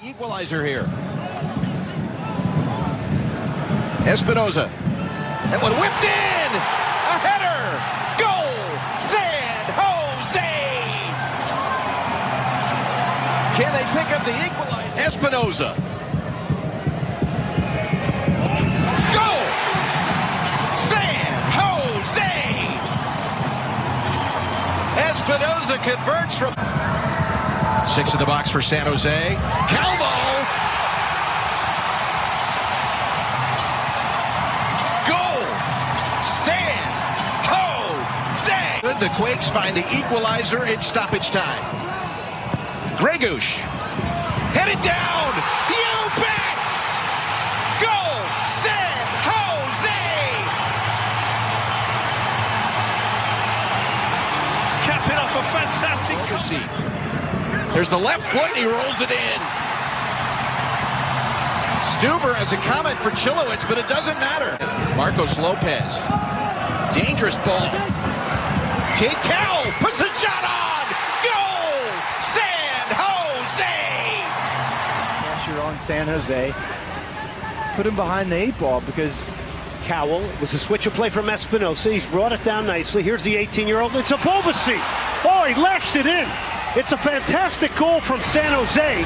Equalizer here. Espinoza. That one whipped in! A header! Goal! San Jose! Can they pick up the equalizer? Espinoza. Goal! San Jose! Espinoza converts from... 6 in the box for San Jose. Calvo! Goal! San Jose! The Quakes find the equalizer in stoppage time. Gregush. Headed down! You bet! Goal! San Jose! Capping off a fantastic... There's the left foot, and he rolls it in. Stuver has a comment for Chilowitz, but it doesn't matter. Marcos Lopez. Dangerous ball. Kate Cowell puts the shot on. Goal! San Jose! Pressure on San Jose. Put him behind the 8 ball because Cowell was a switch of play from Espinoza. He's brought it down nicely. Here's the 18-year-old. It's a Bobasi. Oh, he lashed it in. It's a fantastic goal from San Jose.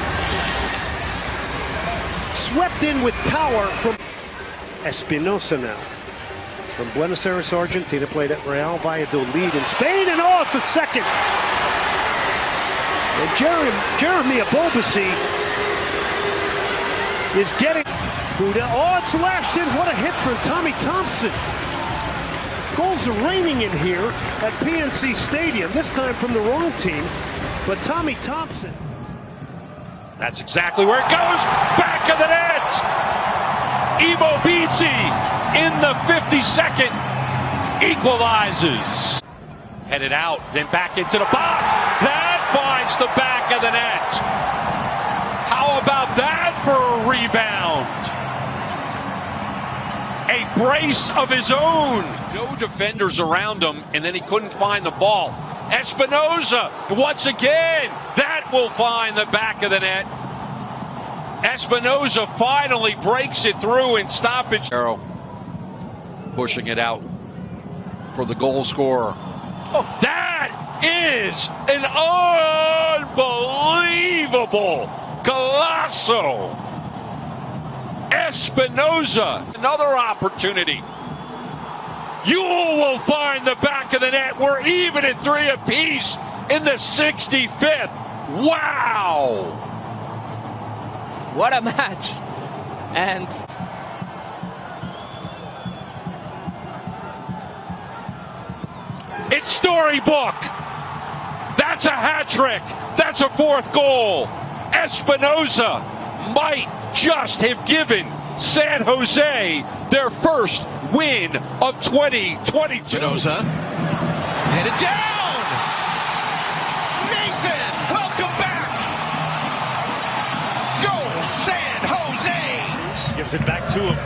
Swept in with power from Espinoza now. From Buenos Aires, Argentina, played at Real Valladolid in Spain. And oh, it's a second. And Jeremy Abobasi is getting... Oh, it's lashed in. What a hit from Tommy Thompson. Goals are raining in here at PNC Stadium, this time from the wrong team. But Tommy Thompson. That's exactly where it goes. Back of the net. Ivo Bisi in the 52nd equalizes. Headed out, then back into the box. That finds the back of the net. How about that for a rebound? A brace of his own. No defenders around him, and then he couldn't find the ball. Espinoza, once again, that will find the back of the net. Espinoza finally breaks it through in stoppage. Arrow pushing it out for the goal scorer. Oh, that is an unbelievable Colosso. Espinoza, another opportunity. Ewell will find the back of the net. We're even at 3 apiece in the 65th. Wow! What a match. And it's storybook. That's a hat trick. That's a 4th goal. Espinoza might just have given San Jose their first win of 2022. Espinoza headed down. Nathan, welcome back. Goal, San Jose. Gives it back to him.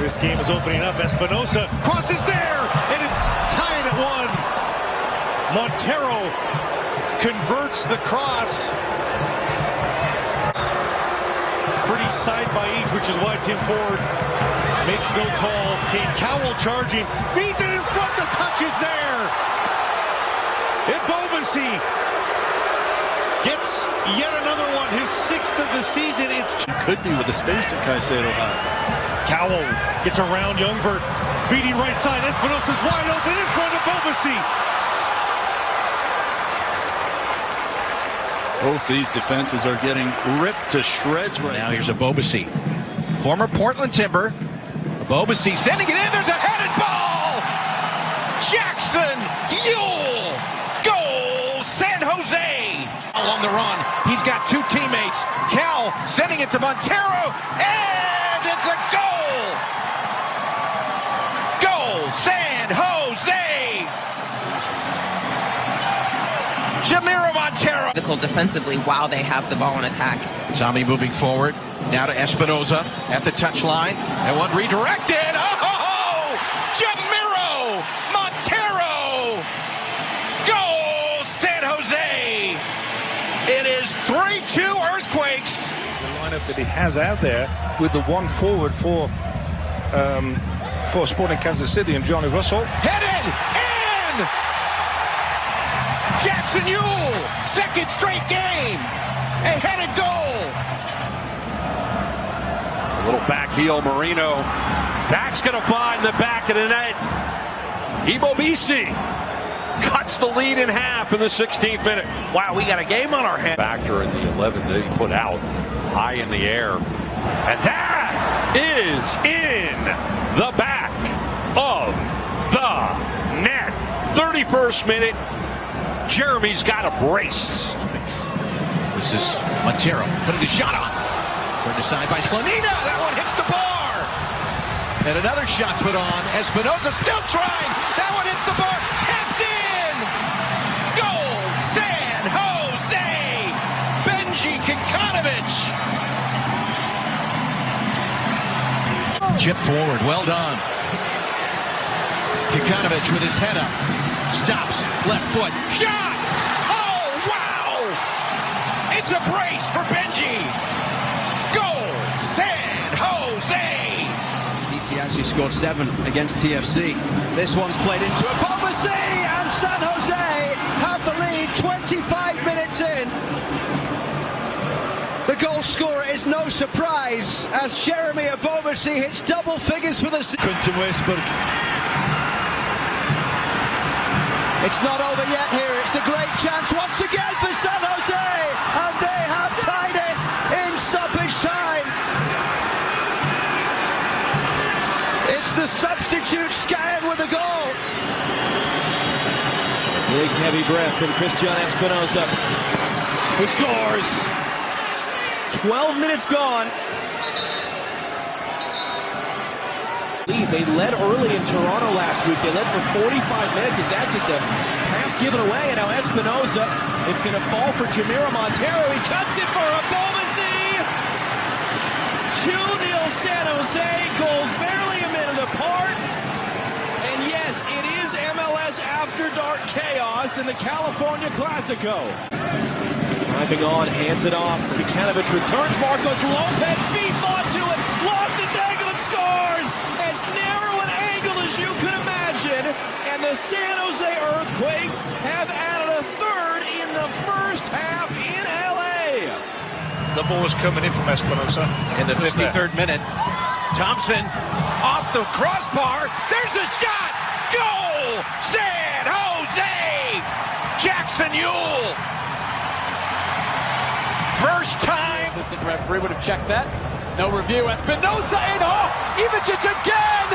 This game is opening up. Espinoza crosses there, and it's tied at 1. Montero converts the cross. Pretty side by each, which is why it's him forward. Makes no call. Kate Cowell charging. Feeds it in front. The touch is there. Ibobasi gets yet another one. His 6th of the season. It could be with the space that Caicedo had. Cowell gets around Youngvert. Feeding right side. Espinosa's wide open in front of Ibobasi. Both these defenses are getting ripped to shreds right now. Here's Abobasi, former Portland Timber. Abobasi sending it in. There's a headed ball. Jackson Ewell. Goal, San Jose. On the run. He's got 2 teammates. Cal sending it to Montero. And it's a goal. Goal, San Jose. Jamiro Montero. defensively while they have the ball in attack. Tommy moving forward. Now to Espinoza at the touchline. And one redirected. Oh! Jamiro Montero! Goal, San Jose! It is 3-2. lineup that he has out there with the one forward for Sporting Kansas City and Johnny Russell. Headed in! Jackson Ewell, second straight game. A headed goal. A little back heel, Marino. That's going to find the back of the net. Ibobisi cuts the lead in half in the 16th minute. Wow, we got a game on our hands. Factor in the 11 that he put out high in the air. And that is in the back of the net. 31st minute. Jeremy's got a brace. This is Montero putting the shot on. Turned aside by Slanina. That one hits the bar. And another shot put on. Espinoza still trying. That one hits the bar. Tapped in. Goal. San Jose. Benji Kikanovic. Chip forward. Well done. Kikanovic with his head up. Stops. Left foot. Shot. Oh, wow. It's a brace for Benji. Goal. San Jose. He actually scored 7 against TFC. This one's played into a Bobasi, and San Jose have the lead 25 minutes in. The goal scorer is no surprise as Jeremy Bobasi hits double figures for the Quinton Westberg. It's not over yet here. It's a great chance once again for San Jose, and they have tied it in stoppage time. It's the substitute Scan with a goal. Big heavy breath from Christian Espinoza, who scores. 12 minutes gone. They led early in Toronto last week. They led for 45 minutes. Is that just a pass given away? And now Espinoza, it's going to fall for Jamiro Montero. He cuts it for a Bobasi. 2-0 San Jose. Goals barely a minute apart. And yes, it is MLS After Dark chaos in the California Classico. Driving on, hands it off. Kikanovic returns. Marcos Lopez beat onto it. Lost his angle and scores. As narrow an angle as you could imagine. And the San Jose Earthquakes have added a third in the first half in LA. The ball is coming in from Espinoza. In the 53rd minute, Thompson off the crossbar. There's a shot. Goal! San Jose! Jackson Ewell. First time. Assistant referee would have checked that. No review. Espinoza in. Oh, Ivičić again.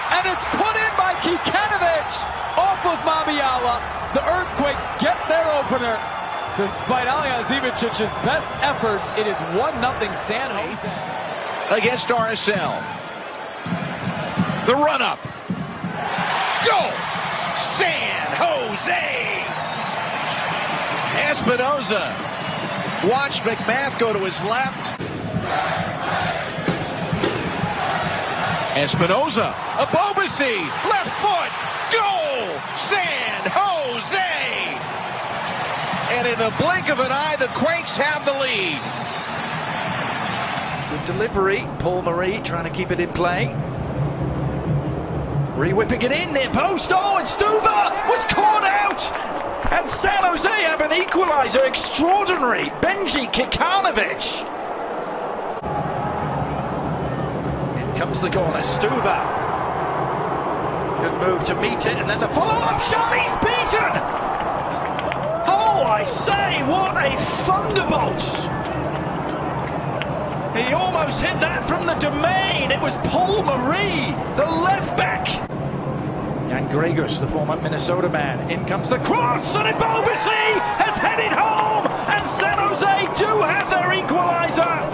And it's put in by Kikanovic off of Mabiala. The Earthquakes get their opener. Despite Alija Ivicic's best efforts, it is 1-0 San Jose. Against RSL. The run-up. Goal! San Jose! Espinoza. Watch McMath go to his left. Espinoza. Bobasi. Left foot. Goal! San Jose! And in the blink of an eye, the Quakes have the lead. Good delivery. Paul Marie trying to keep it in play. Re-whipping it in near post. Oh, and Stuver was caught out. And San Jose have an equaliser. Extraordinary. Benji Kikanovic. In comes the corner. Stuver. Good move to meet it. And then the follow-up shot. He's beaten. Oh, I say, what a thunderbolt. He almost hit that from the domain. It was Paul Marie, the left back. Jan Gregos, the former Minnesota man. In comes the cross, and Bobasi has headed home. And San Jose do have their equaliser.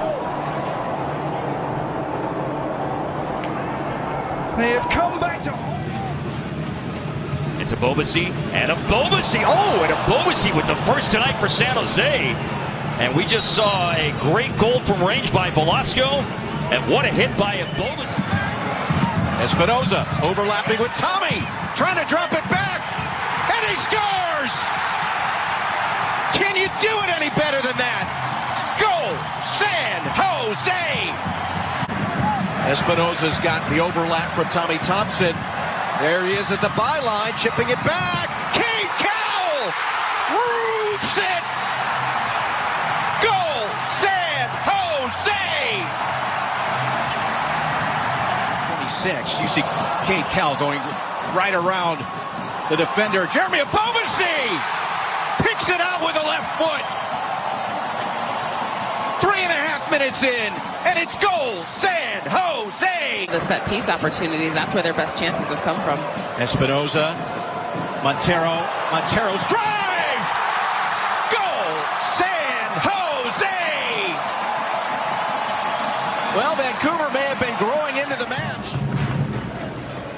They have come back to home. It's a Bobasi and a Bobasi. Oh, and a Bobasi with the first tonight for San Jose. And we just saw a great goal from range by Velasco. And what a hit by a Bobasi. Espinoza overlapping with Tommy. Trying to drop it back. And he scores! Can you do it any better than that? Goal! San Jose! Espinosa's got the overlap from Tommy Thompson. There he is at the byline, chipping it back. Cade Cowell roofs it. Goal, San Jose! 26, you see Cade Cowell going right around the defender. Jeremy Abovasi picks it out with the left foot. 3.5 minutes in, and it's goal, San Jose! The set piece opportunities, that's where their best chances have come from. Espinosa, Montero's drive! Goal, San Jose! Well, Vancouver may have been growing into the match.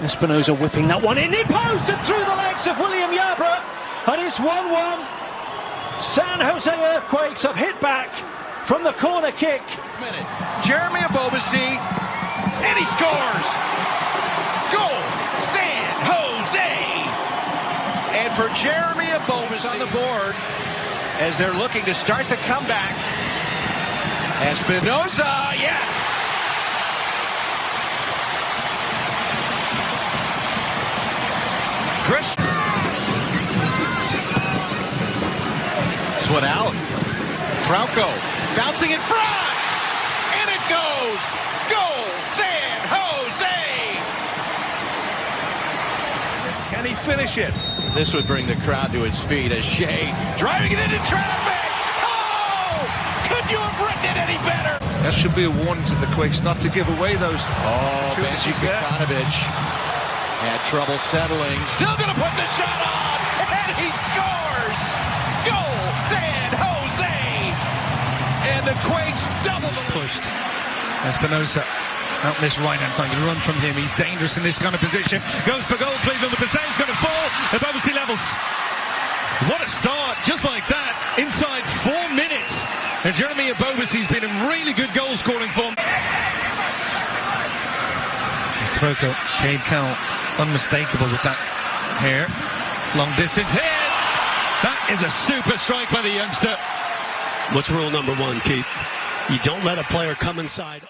Espinosa whipping that one in the post and through the legs of William Yarbrough, and it's 1-1. San Jose Earthquakes have hit back from the corner kick. Jeremy Abovasi, and he scores! Goal, San Jose! And for Jeremy Abovasi on the board, as they're looking to start the comeback. Espinosa, yes! Christian. This one out. Trauco bouncing in front, and it goes. Goal, San Jose! Can he finish it? This would bring the crowd to its feet as Shea driving it into traffic. Oh! Could you have written it any better? That should be a warning to the Quakes not to give away those. Benji Kikanovic had trouble settling. Still going to put the shot on, and he scores! Goal, San Jose! And the Quakes double the Pushed. Espinosa out in this right-hand side. You run from him. He's dangerous in this kind of position. Goes for goal, Cleveland, but the save's going to fall. Abovasi levels. What a start, just like that, inside 4 minutes. And Jeremy Abovasi's been in really good goal-scoring form. Trauco, Cade Cowell, unmistakable with that hair. Long distance hit. That is a super strike by the youngster. What's rule number one, Keith? You don't let a player come inside.